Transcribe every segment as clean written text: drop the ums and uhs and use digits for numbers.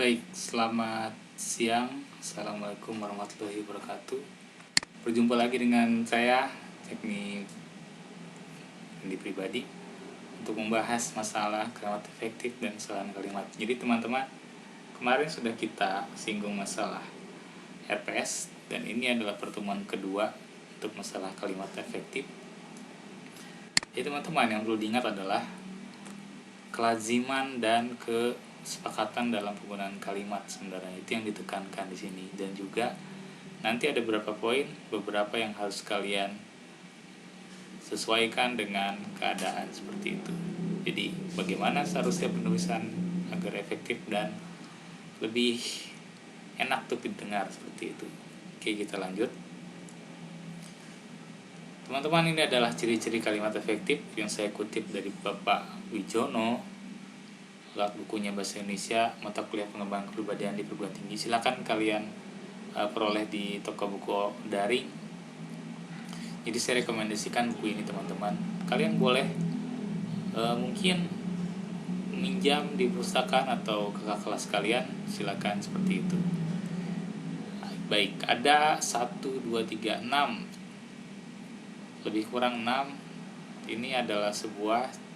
Baik, selamat siang. Assalamualaikum warahmatullahi wabarakatuh. Berjumpa lagi dengan saya, yakni Andi Pribadi, untuk membahas masalah kalimat efektif dan kesalahan kalimat. Jadi teman-teman, kemarin sudah kita singgung masalah RPS, dan ini adalah pertemuan kedua untuk masalah kalimat efektif. Jadi teman-teman, yang perlu diingat adalah kelaziman dan kesepakatan dalam penggunaan kalimat sebenarnya itu yang ditekankan di sini, dan juga nanti ada beberapa yang harus kalian sesuaikan dengan keadaan seperti itu. Jadi bagaimana seharusnya penulisan agar efektif dan lebih enak untuk didengar seperti itu. Oke, kita lanjut. Teman-teman, ini adalah ciri-ciri kalimat efektif yang saya kutip dari Bapak Wijono lewat bukunya Bahasa Indonesia Mata Kuliah Pengembangan Kepribadian di Perguruan Tinggi. Silakan kalian peroleh di toko buku daring. Jadi saya rekomendasikan buku ini teman-teman. Kalian boleh mungkin minjam di perpustakaan atau kakak kelas kalian, silakan seperti itu. Baik, ada 1, 2, 3, 6, lebih kurang 6. Ini adalah sebuah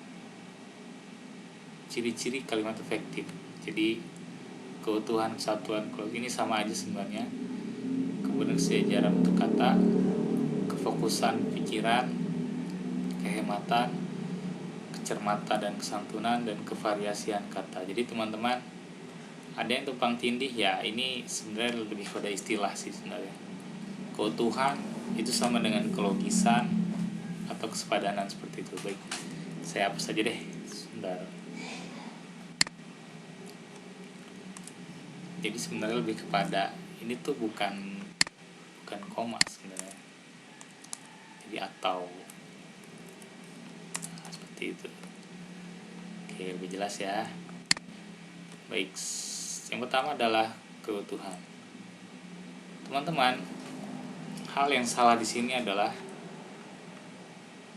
ciri-ciri kalimat efektif. Jadi keutuhan, kesatuan, ini sama aja sebenarnya. Kemudian sejajaran untuk kata, kefokusan pikiran, kehematan, kecermatan dan kesantunan, dan kevariasian kata. Jadi teman-teman, ada yang tumpang tindih ya, ini sebenarnya lebih pada istilah sih sebenarnya. Keutuhan itu sama dengan kelogisan atau kesepadanan seperti itu. Baik, saya hapus saja deh sebentar. Jadi sebenarnya lebih kepada ini tuh bukan koma sebenarnya. Jadi atau seperti itu. Oke, lebih jelas ya. Baik, yang pertama adalah keutuhan. Teman-teman, hal yang salah di sini adalah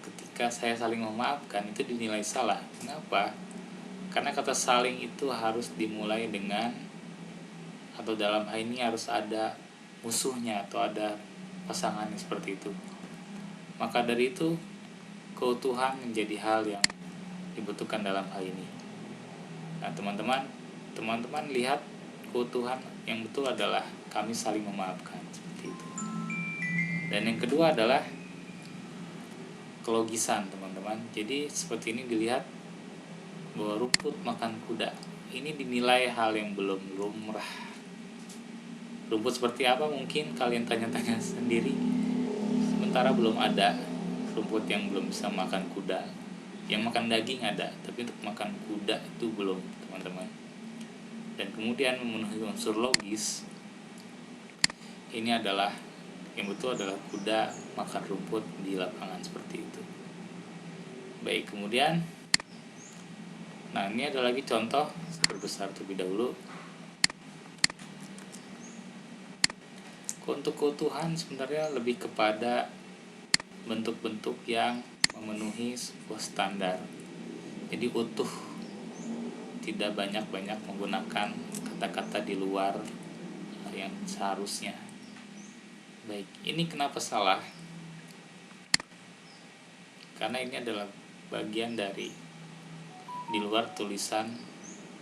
ketika saya saling memaafkan itu dinilai salah. Kenapa? Karena kata saling itu harus dimulai dengan, atau dalam hal ini harus ada musuhnya atau ada pasangannya seperti itu. Maka dari itu keutuhan menjadi hal yang dibutuhkan dalam hal ini. Nah teman-teman lihat, keutuhan yang betul adalah kami saling memaafkan seperti itu. Dan yang kedua adalah kelogisan teman-teman. Jadi seperti ini dilihat bahwa rumput makan kuda, ini dinilai hal yang belum lumrah. Rumput seperti apa mungkin kalian tanya-tanya sendiri. Sementara belum ada rumput yang belum bisa makan kuda. Yang makan daging ada, tapi untuk makan kuda itu belum teman-teman. Dan kemudian memenuhi unsur logis, ini adalah yang betul adalah kuda makan rumput di lapangan seperti itu. Baik, kemudian nah ini ada lagi contoh, saya perbesar terlebih dahulu. Untuk keutuhan sebenarnya lebih kepada bentuk-bentuk yang memenuhi sebuah standar. Jadi utuh, tidak banyak-banyak menggunakan kata-kata di luar yang seharusnya. Baik, ini kenapa salah? Karena ini adalah bagian dari di luar tulisan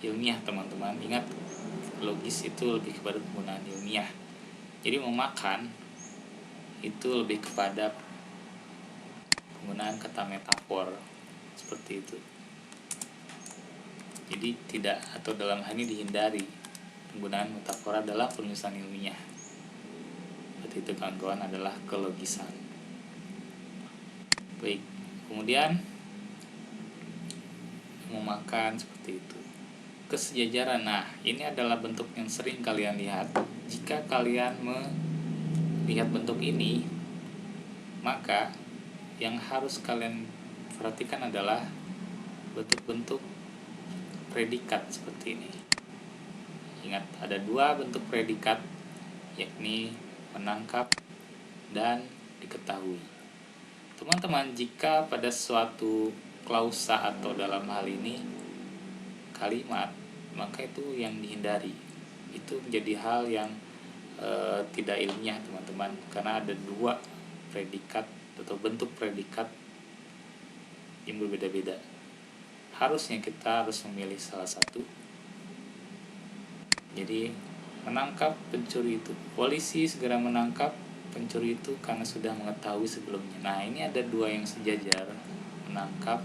ilmiah teman-teman. Ingat, logis itu lebih kepada penggunaan ilmiah. Jadi memakan itu lebih kepada penggunaan kata metafor seperti itu. Jadi tidak, atau dalam hal ini dihindari penggunaan metafor adalah penulisan ilmiah. Seperti itu kawan-kawan, adalah kelogisan. Baik, kemudian memakan seperti itu. Kesejajaran, nah ini adalah bentuk yang sering kalian lihat. Jika kalian melihat bentuk ini, maka yang harus kalian perhatikan adalah bentuk-bentuk predikat seperti ini. Ingat, ada 2 bentuk predikat, yakni menangkap dan diketahui. Teman-teman, jika pada suatu klausa atau dalam hal ini kalimat, maka itu yang dihindari. itu menjadi hal yang tidak ilmiah teman-teman, karena ada dua predikat atau bentuk predikat yang berbeda-beda. Harusnya kita harus memilih salah satu. Jadi menangkap pencuri itu, polisi segera menangkap pencuri itu karena sudah mengetahui sebelumnya. Nah, ini ada dua yang sejajar, menangkap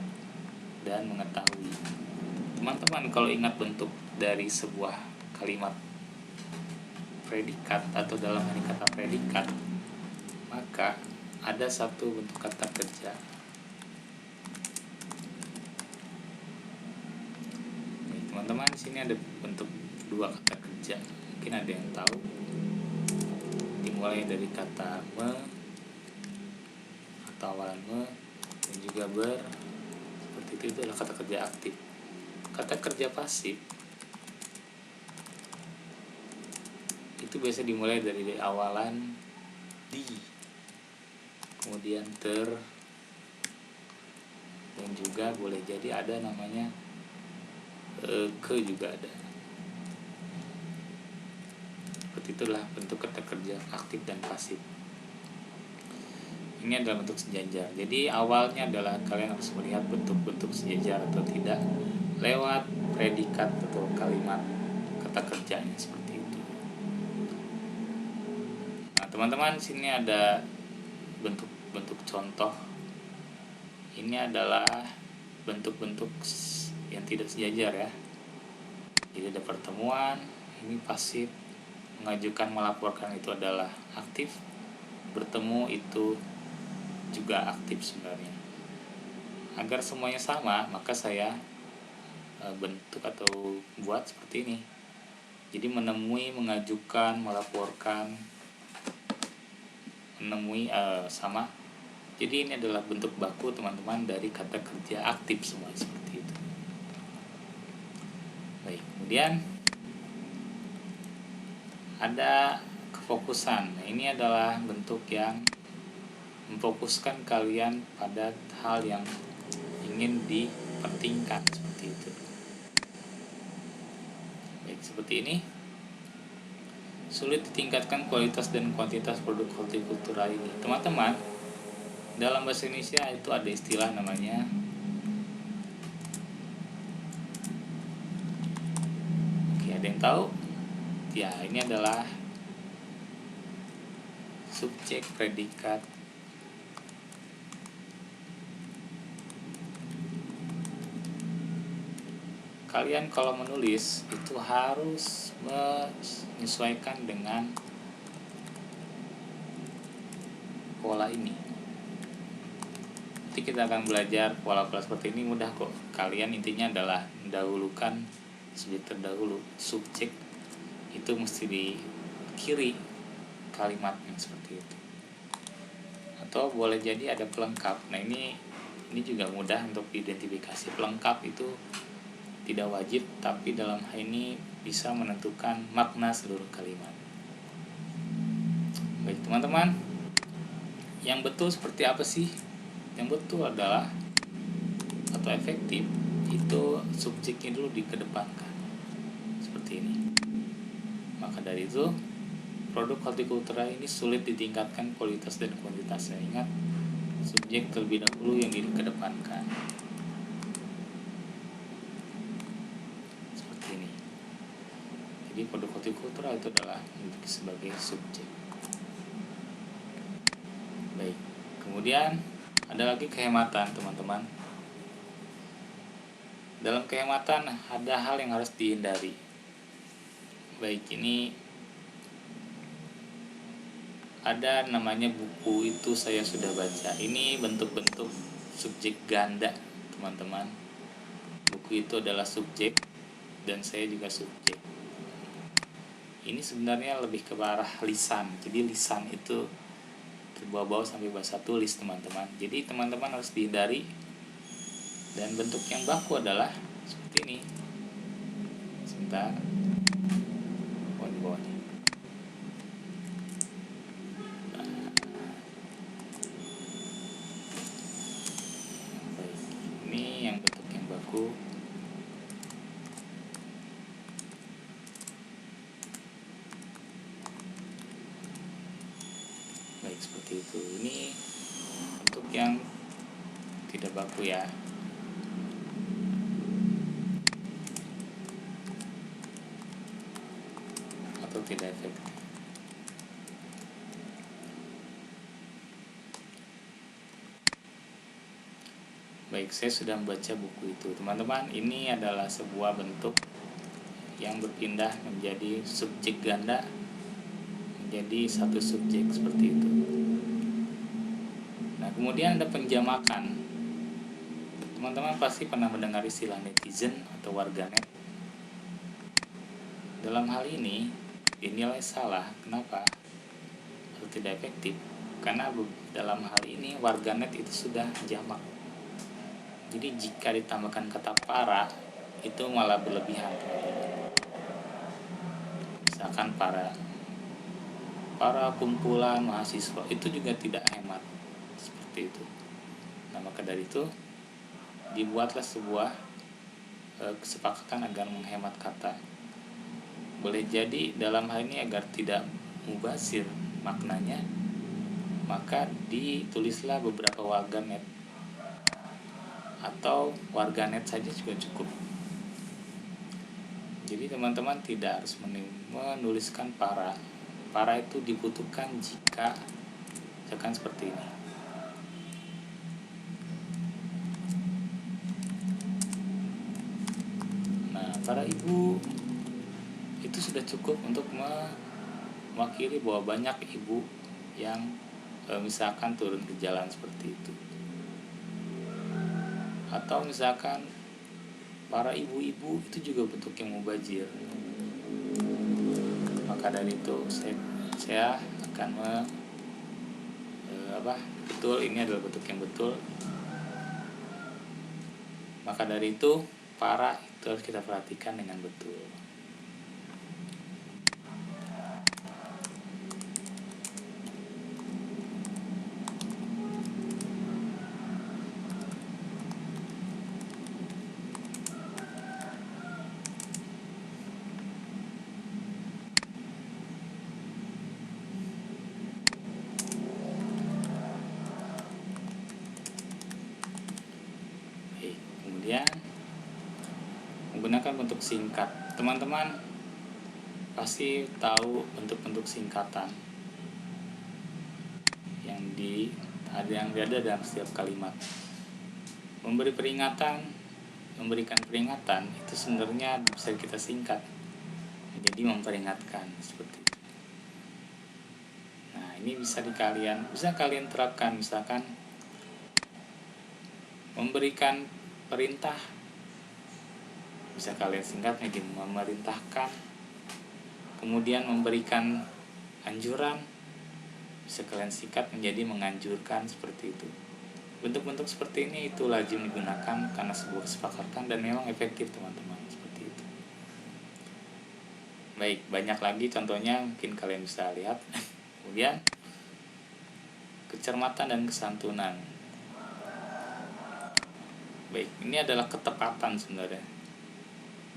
dan mengetahui. Teman-teman kalau ingat bentuk dari sebuah kalimat predikat atau dalam ini kata predikat, maka ada satu bentuk kata kerja. Nih, teman-teman, di sini ada bentuk dua kata kerja. Mungkin ada yang tahu. Dimulai dari kata me atau awalan me dan juga ber. Seperti itu adalah kata kerja aktif. Kata kerja pasif itu biasa dimulai dari awalan di, kemudian ter, dan juga boleh jadi ada namanya ke juga ada. Seperti itulah bentuk kata kerja aktif dan pasif. Ini adalah bentuk sejajar. Jadi awalnya adalah kalian harus melihat bentuk-bentuk sejajar atau tidak lewat predikat atau kalimat kata kerjanya seperti itu. Nah, teman-teman, sini ada bentuk-bentuk contoh. Ini adalah bentuk-bentuk yang tidak sejajar ya. Jadi ada pertemuan, ini pasif, mengajukan melaporkan itu adalah aktif, bertemu itu juga aktif sebenarnya. Agar semuanya sama, maka saya bentuk atau buat seperti ini. Jadi menemui, mengajukan, melaporkan, menemui sama. Jadi ini adalah bentuk baku teman-teman dari kata kerja aktif semua seperti itu. Baik, kemudian ada kefokusan. Nah, ini adalah bentuk yang memfokuskan kalian pada hal yang ingin dipentingkan seperti itu. Baik, seperti ini. Sulit ditingkatkan kualitas dan kuantitas produk hortikultura ini. Teman-teman, dalam bahasa Indonesia itu ada istilah namanya ada yang tahu? Ya, ini adalah subjek predikat kalian kalau menulis itu harus menyesuaikan dengan pola ini. Nanti kita akan belajar pola-pola seperti ini, mudah kok. Kalian intinya adalah mendahulukan subjek terdahulu. Subjek itu mesti di kiri kalimatnya seperti itu. Atau boleh jadi ada pelengkap. Nah, ini juga mudah untuk identifikasi. Pelengkap itu tidak wajib, tapi dalam hal ini bisa menentukan makna seluruh kalimat. Baik teman-teman, yang betul seperti apa sih? Yang betul adalah atau efektif itu subjeknya dulu dikedepankan seperti ini. Maka dari itu produk hortikultura ini sulit ditingkatkan kualitas dan kuantitasnya. Ingat, subjek terlebih dahulu yang dikedepankan seperti ini. Jadi produk hortikultura itu adalah sebagai subjek. Baik, kemudian ada lagi kehematan teman-teman. Dalam kehematan ada hal yang harus dihindari. Baik, ini ada namanya buku itu saya sudah baca. Ini bentuk-bentuk subjek ganda teman-teman. Buku itu adalah subjek dan saya juga subjek. Ini sebenarnya lebih ke arah lisan. Jadi lisan itu terbawa-bawa sampai bahasa tulis teman-teman. Jadi teman-teman harus dihindari. Dan bentuk yang baku adalah seperti ini. Sebentar. Di bawahnya. Baik. Ini yang bentuk yang baku. seperti itu. Ini untuk yang tidak baku ya. Atau tidak efektif. Baik, saya sudah membaca buku itu. Teman-teman, ini adalah sebuah bentuk yang berpindah menjadi subjek ganda menjadi satu subjek seperti itu. Nah, kemudian ada penjamakan. Teman-teman pasti pernah mendengar istilah netizen atau warganet. Dalam hal ini dinilai salah. Kenapa? Atau tidak efektif? Karena dalam hal ini warganet itu sudah jamak. Jadi jika ditambahkan kata para, itu malah berlebihan. Misalkan para kumpulan mahasiswa, itu juga tidak hemat. Seperti itu. Nah, maka dari itu dibuatlah sebuah kesepakatan agar menghemat kata. Boleh jadi dalam hal ini agar tidak mubazir maknanya, maka ditulislah beberapa warganet atau warganet saja juga cukup. Jadi teman-teman tidak harus menuliskan para itu dibutuhkan jika misalkan seperti ini. Nah, para ibu itu sudah cukup untuk mewakili bahwa banyak ibu yang misalkan turun ke jalan seperti itu. Atau misalkan para ibu-ibu itu juga bentuk yang mubazir. Maka dari itu saya akan betul, ini adalah bentuk yang betul. Maka dari itu para itu harus kita perhatikan dengan betul. Kemudian menggunakan bentuk singkat. Teman-teman pasti tahu bentuk-bentuk singkatan yang ada dalam setiap kalimat. Memberikan peringatan itu sebenarnya bisa kita singkat menjadi memperingatkan seperti itu. Nah, ini bisa kalian terapkan. Misalkan memberikan perintah, bisa kalian singkat menjadi memerintahkan. Kemudian memberikan anjuran, bisa kalian singkat menjadi menganjurkan seperti itu. Bentuk-bentuk seperti ini itu lazim digunakan karena sebuah kesepakatan dan memang efektif teman-teman, seperti itu. Baik, banyak lagi contohnya mungkin kalian bisa lihat. Kemudian kecermatan dan kesantunan. Baik, ini adalah ketepatan sebenarnya.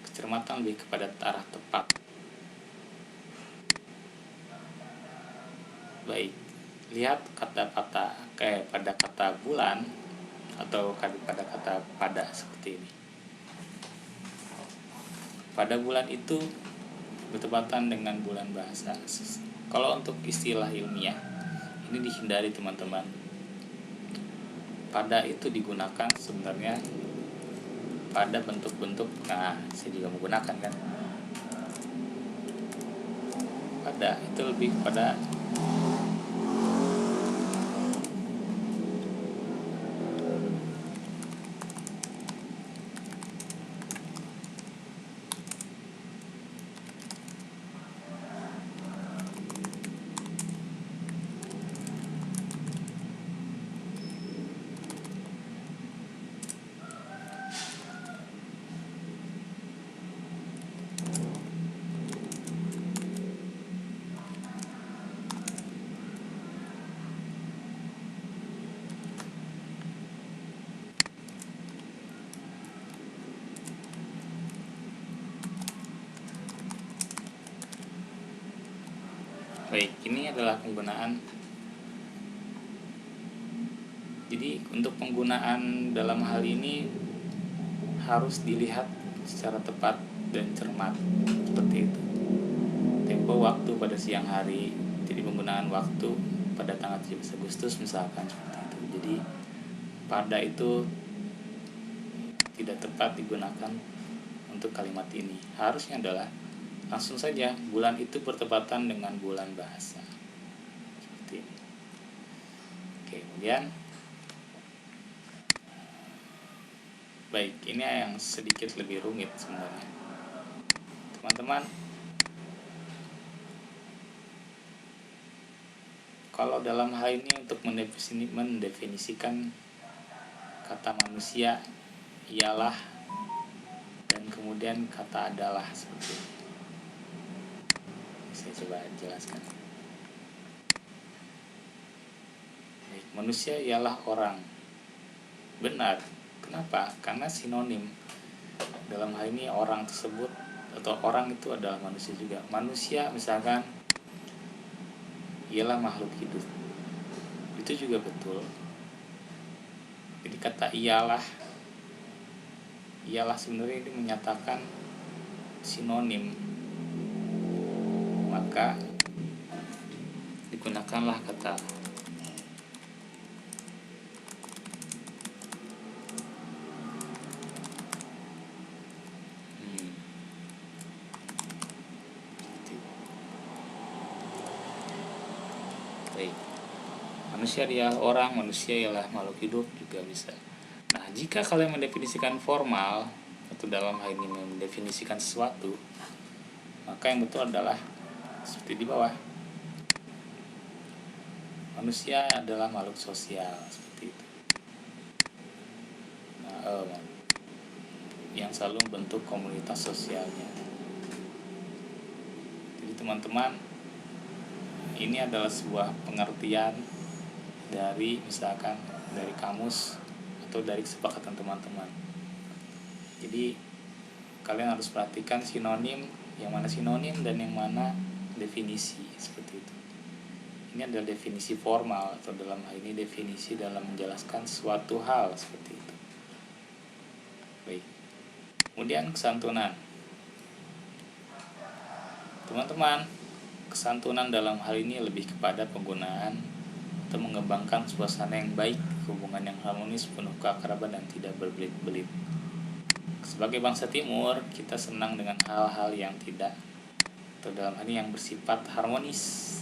Kecermatan lebih kepada arah tepat. Baik, lihat pada kata bulan atau pada kata pada seperti ini. Pada bulan itu bertepatan dengan bulan bahasa. Kalau untuk istilah ilmiah ini dihindari teman-teman. Pada itu digunakan sebenarnya pada bentuk-bentuk. Nah, saya juga menggunakan kan. Pada itu lebih pada baik, ini adalah penggunaan Jadi untuk penggunaan dalam hal ini harus dilihat secara tepat dan cermat, seperti itu. Tempo waktu pada siang hari, jadi penggunaan waktu pada tanggal 17 Agustus misalkan, seperti itu. Jadi pada itu tidak tepat digunakan untuk kalimat ini. Harusnya adalah langsung saja bulan itu bertepatan dengan bulan bahasa, seperti ini. Oke, kemudian baik, ini yang sedikit lebih rumit sebenarnya, teman-teman. Kalau dalam hal ini untuk mendefinisikan kata manusia ialah dan kemudian kata adalah, seperti ini. Saya coba jelaskan. Baik, manusia ialah orang. Benar. Kenapa? Karena sinonim. Dalam hal ini orang tersebut atau orang itu adalah manusia juga. Manusia misalkan ialah makhluk hidup, itu juga betul. Jadi kata ialah sebenarnya ini menyatakan sinonim, maka digunakanlah kata baik. Manusia dia orang, manusia ialah makhluk hidup juga bisa. Nah, jika kalian mendefinisikan formal atau dalam hal ini mendefinisikan sesuatu, maka yang betul adalah seperti di bawah. Manusia adalah makhluk sosial, seperti itu. Nah, yang selalu membentuk komunitas sosialnya. Jadi teman-teman, ini adalah sebuah pengertian dari misalkan dari kamus atau dari kesepakatan teman-teman. Jadi kalian harus perhatikan sinonim, yang mana sinonim dan yang mana definisi, seperti itu. Ini adalah definisi formal atau dalam hal ini definisi dalam menjelaskan suatu hal, seperti itu. Baik. Kemudian kesantunan. Teman-teman, kesantunan dalam hal ini lebih kepada penggunaan atau mengembangkan suasana yang baik, hubungan yang harmonis, penuh keakraban dan tidak berbelit-belit. Sebagai bangsa Timur, kita senang dengan hal-hal yang tidak, atau dalam hal ini yang bersifat harmonis,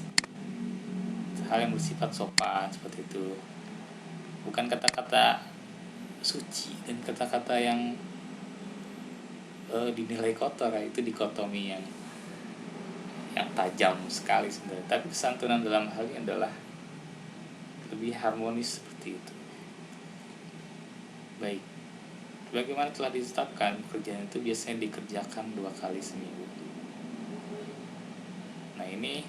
hal yang bersifat sopan, seperti itu. Bukan kata-kata suci dan kata-kata yang dinilai kotor, itu dikotomi yang tajam sekali sebenarnya. Tapi kesantunan dalam hal ini adalah lebih harmonis, seperti itu. Baik, bagaimana telah ditetapkan, pekerjaan itu biasanya dikerjakan 2 kali seminggu. Nah, ini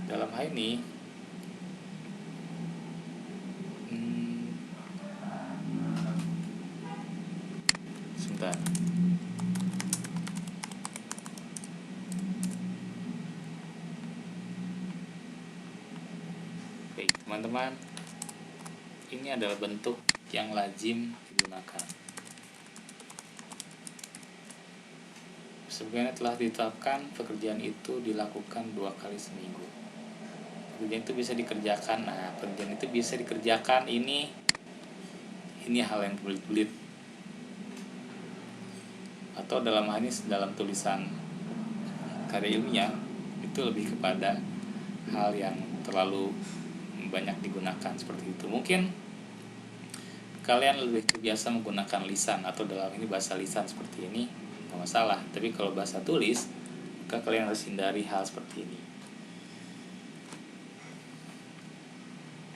dalam hal ini sebentar. Baik, teman-teman, ini adalah bentuk yang lazim digunakan. Sebagaimana telah ditetapkan, pekerjaan itu dilakukan 2 kali seminggu. Pekerjaan itu bisa dikerjakan. Nah, pekerjaan itu bisa dikerjakan ini hal yang belit-belit. Atau dalam hal ini dalam tulisan karya ilmiah itu lebih kepada hal yang terlalu banyak digunakan, seperti itu. Mungkin kalian lebih terbiasa menggunakan lisan atau dalam ini bahasa lisan seperti ini, nggak masalah. Tapi kalau bahasa tulis, maka kalian harus hindari hal seperti ini.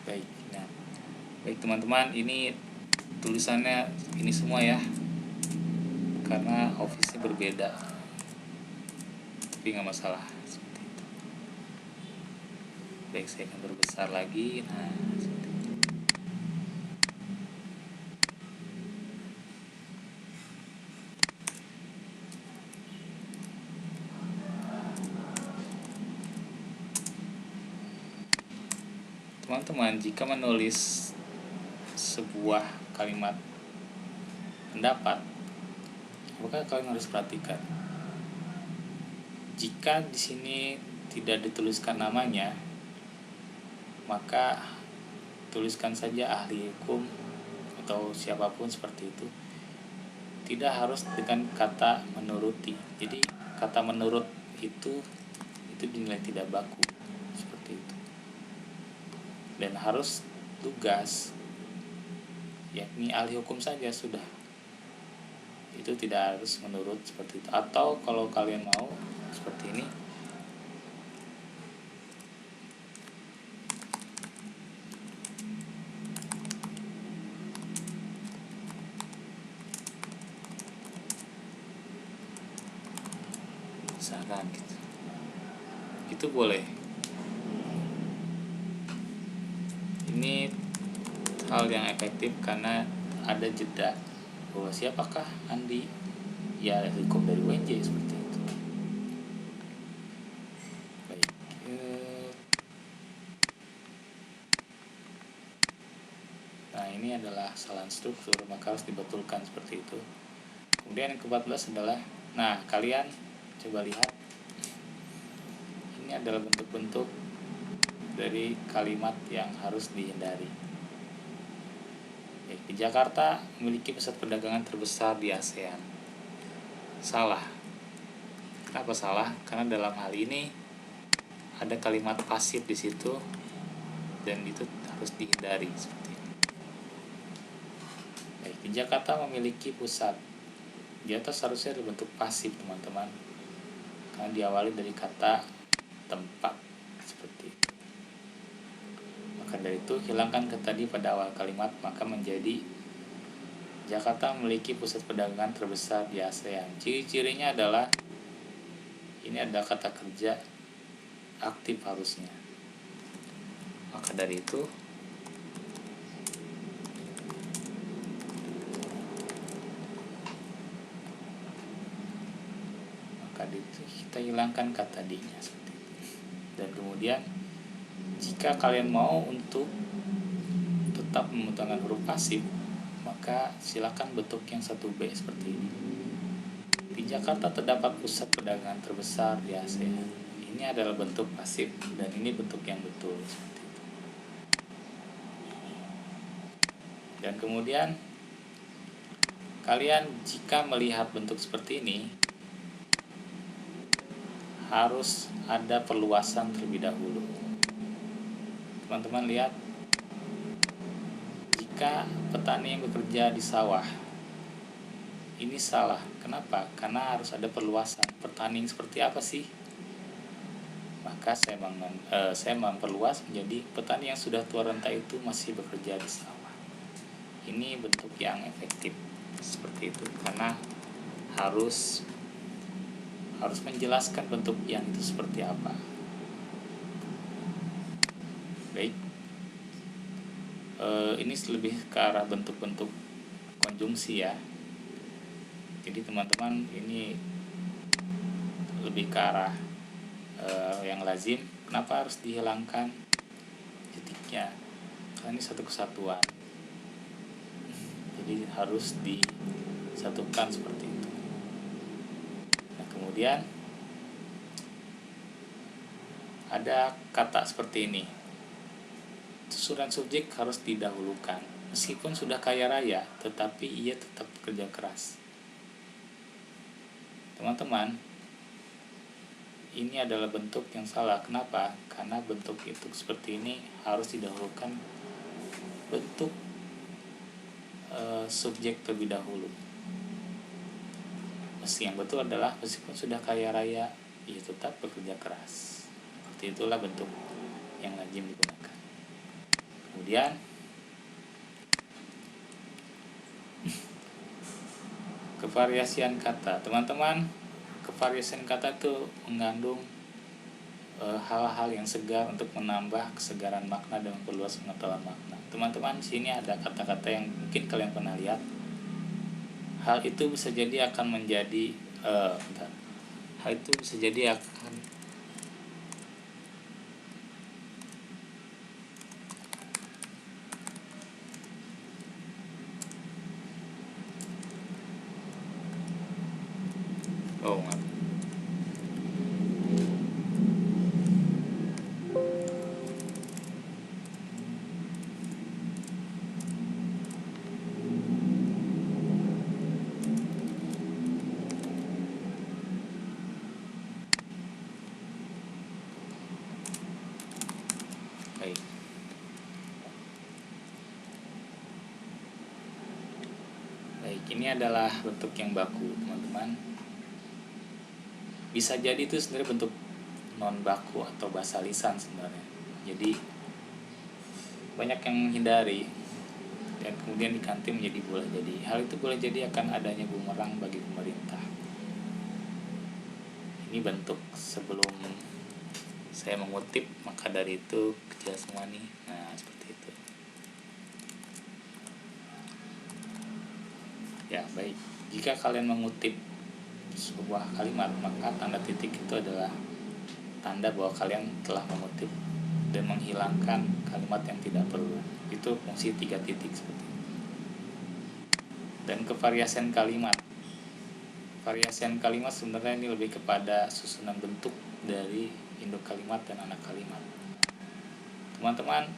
Baik, nah, baik teman-teman, ini tulisannya ini semua ya, karena office-nya berbeda, tapi nggak masalah, seperti itu. Baik, saya akan berbesar lagi. Nah, seperti itu. Teman-teman, jika menulis sebuah kalimat pendapat, maka kalian harus perhatikan. Jika di sini tidak dituliskan namanya, maka tuliskan saja ahli hukum atau siapapun seperti itu. Tidak harus dengan kata menuruti. Jadi kata menurut itu dinilai tidak baku seperti itu. Dan harus tugas, yakni ahli hukum saja sudah. Itu tidak harus menurut seperti itu. Atau kalau kalian mau seperti ini, misalkan gitu, itu boleh. Ini hal yang efektif karena ada jeda bahwa siapakah Andi, ya hukum dari UNJ seperti itu. Baik, nah ini adalah kesalahan struktur, maka harus dibetulkan seperti itu. Kemudian yang ke-14 adalah, nah kalian coba lihat, ini adalah bentuk-bentuk dari kalimat yang harus dihindari. Di Jakarta memiliki pusat perdagangan terbesar di ASEAN. Salah. Kenapa salah? Karena dalam hal ini ada kalimat pasif di situ dan itu harus dihindari seperti ini. Baik, di Jakarta memiliki pusat. Di atas harusnya ada bentuk pasif, teman-teman. Karena diawali dari kata tempat seperti itu. Maka dari itu hilangkan kata di pada awal kalimat, maka menjadi Jakarta memiliki pusat perdagangan terbesar di ASEAN. Ciri-cirinya adalah ini ada kata kerja aktif harusnya. Maka dari itu kita hilangkan kata di-nya seperti itu. Dan kemudian jika kalian mau untuk tetap menggunakan huruf pasif, maka silakan bentuk yang 1B seperti ini. Di Jakarta terdapat pusat perdagangan terbesar di ASEAN. Ini adalah bentuk pasif dan ini bentuk yang betul seperti itu. Dan kemudian kalian jika melihat bentuk seperti ini harus ada perluasan terlebih dahulu. Teman-teman lihat, jika petani yang bekerja di sawah, ini salah. Kenapa? Karena harus ada perluasan. Petani seperti apa sih? Maka saya memperluas menjadi petani yang sudah tua renta itu masih bekerja di sawah. Ini bentuk yang efektif seperti itu, karena harus menjelaskan bentuk yang itu seperti apa. Baik, ini lebih ke arah bentuk-bentuk konjungsi ya. Jadi teman-teman, ini lebih ke arah yang lazim. Kenapa harus dihilangkan titiknya? Karena ini satu kesatuan, jadi harus disatukan seperti itu. Nah, kemudian ada kata seperti ini, susunan subjek harus didahulukan. Meskipun sudah kaya raya, tetapi ia tetap bekerja keras. Teman-teman, ini adalah bentuk yang salah. Kenapa? Karena bentuk itu seperti ini harus didahulukan bentuk subjek terlebih dahulu. Yang betul adalah meskipun sudah kaya raya, ia tetap bekerja keras. Seperti itulah bentuk yang lazim digunakan. Kemudian kevariasian kata. Teman-teman, kevariasian kata itu mengandung hal-hal yang segar untuk menambah kesegaran makna dan memperluas pengetahuan makna. Teman-teman, sini ada kata-kata yang mungkin kalian pernah lihat. Hal itu bisa jadi akan menjadi hal itu bisa jadi akan Oh, maaf. Baik. Baik, ini adalah bentuk yang baku, teman-teman. Bisa jadi itu sebenarnya bentuk non baku atau bahasa lisan sebenarnya. Jadi banyak yang menghindari dan kemudian diganti menjadi boleh jadi. Hal itu boleh jadi akan adanya bumerang bagi pemerintah. Ini bentuk sebelum saya mengutip, maka dari itu kecil semua nih. Nah, seperti itu. Ya, baik. Jika kalian mengutip sebuah kalimat, maka tanda titik itu adalah tanda bahwa kalian telah mengutip dan menghilangkan kalimat yang tidak perlu. Itu fungsi 3 titik seperti itu. Dan kevariasian kalimat. Variasian kalimat sebenarnya ini lebih kepada susunan bentuk dari induk kalimat dan anak kalimat. Teman-teman,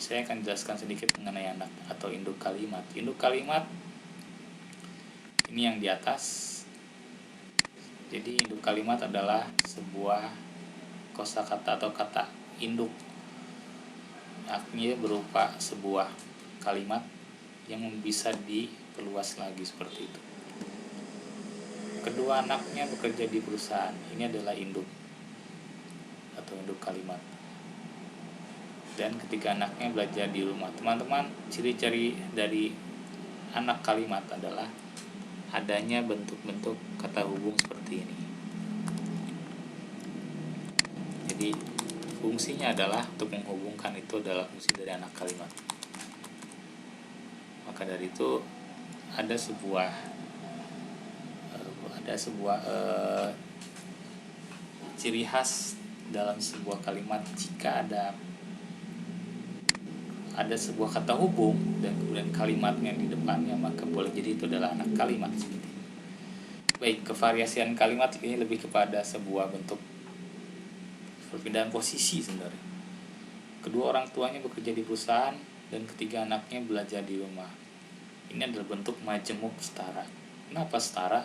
saya akan jelaskan sedikit mengenai anak atau induk kalimat. Induk kalimat ini yang di atas. Jadi induk kalimat adalah sebuah kosakata atau kata induk, artinya berupa sebuah kalimat yang bisa diperluas lagi seperti itu. Kedua anaknya bekerja di perusahaan. Ini adalah induk atau induk kalimat. Dan ketiga anaknya belajar di rumah. Teman-teman, ciri-ciri dari anak kalimat adalah adanya bentuk-bentuk kata hubung seperti ini. Jadi fungsinya adalah untuk menghubungkan, itu adalah fungsi dari anak kalimat. Maka dari itu ada sebuah ciri khas dalam sebuah kalimat. Jika ada sebuah kata hubung dan kemudian kalimatnya di depannya, maka boleh jadi itu adalah anak kalimat. Baik, kevariasian kalimat ini lebih kepada sebuah bentuk perpindahan posisi sebenarnya. Kedua orang tuanya bekerja di perusahaan dan ketiga anaknya belajar di rumah. Ini adalah bentuk majemuk setara. Kenapa setara?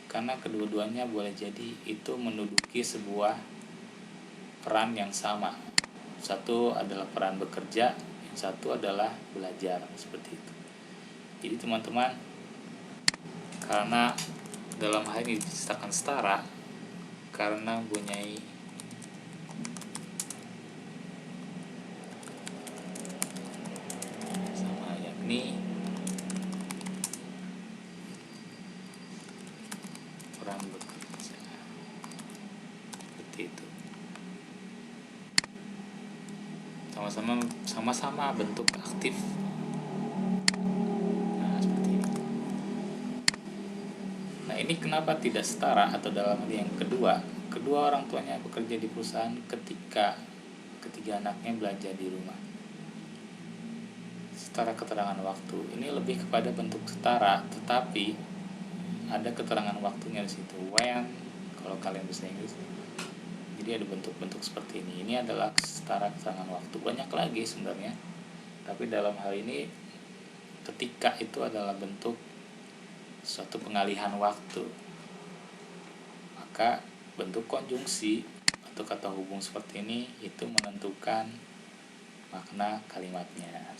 Karena kedua-duanya boleh jadi itu menduduki sebuah peran yang sama. Satu adalah peran bekerja, yang satu adalah belajar, seperti itu. Jadi teman-teman, karena dalam hal ini diciptakan setara karena mempunyai sama, yakni peran bekerja, seperti itu. Sama-sama bentuk aktif. Nah, seperti ini. Nah, ini kenapa tidak setara atau dalam hal yang kedua orang tuanya bekerja di perusahaan ketika ketiga anaknya belajar di rumah. Setara keterangan waktu. Ini lebih kepada bentuk setara, tetapi ada keterangan waktunya di situ. When, kalau kalian bisa Inggris. Jadi ada bentuk-bentuk seperti ini. Ini adalah setara keterangan waktu. Banyak lagi sebenarnya. Tapi dalam hal ini ketika itu adalah bentuk suatu pengalihan waktu. Maka bentuk konjungsi atau kata hubung seperti ini itu menentukan makna kalimatnya.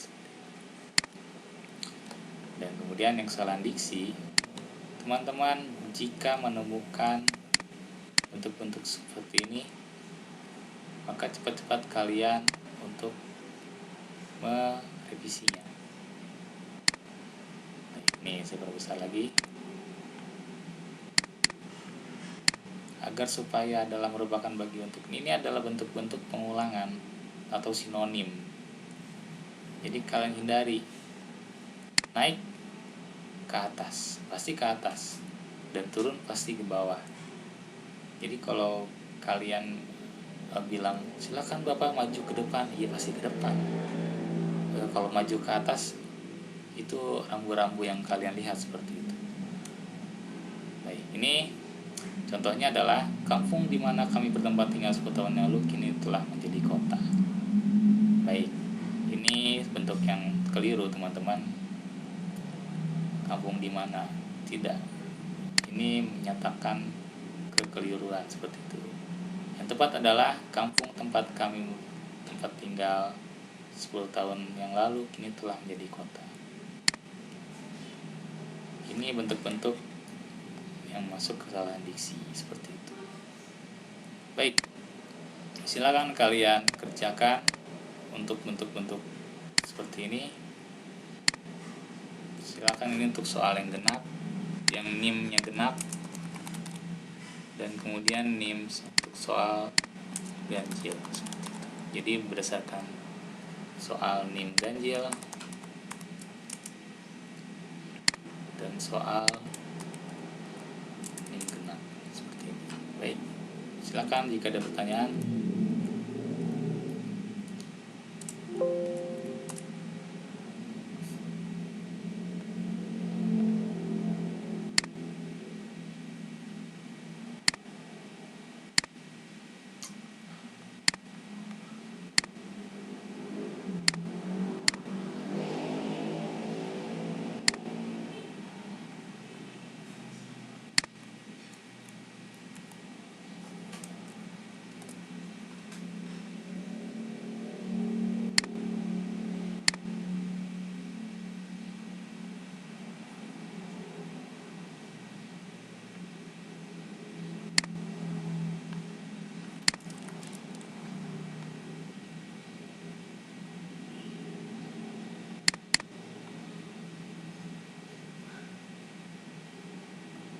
Dan kemudian yang kesalahan diksi, teman-teman jika menemukan bentuk-bentuk seperti ini, maka cepat-cepat kalian untuk merevisinya. Nih, saya perbesar lagi agar supaya adalah merupakan bagi untuk ini adalah bentuk-bentuk pengulangan atau sinonim. Jadi kalian hindari naik ke atas, pasti ke atas, dan turun pasti ke bawah. Jadi kalau kalian bilang silakan Bapak maju ke depan, iya pasti ke depan. Kalau maju ke atas itu rambu-rambu yang kalian lihat seperti itu. Baik, ini contohnya adalah kampung di mana kami bertempat tinggal 10 tahun yang lalu kini telah menjadi kota. Baik, ini bentuk yang keliru teman-teman. Kampung di mana? Tidak. Ini menyatakan kekeliruan seperti itu. Yang tepat adalah kampung tempat kami tempat tinggal 10 tahun yang lalu kini telah menjadi kota. Ini bentuk-bentuk yang masuk kesalahan diksi seperti itu. Baik, silakan kalian kerjakan untuk bentuk-bentuk seperti ini. Silakan, ini untuk soal yang genap, yang NIM-nya genap, dan kemudian NIM untuk soal ganjil seperti itu. Jadi berdasarkan soal NIM ganjil dan soal NIM genap seperti ini. Baik, silakan jika ada pertanyaan.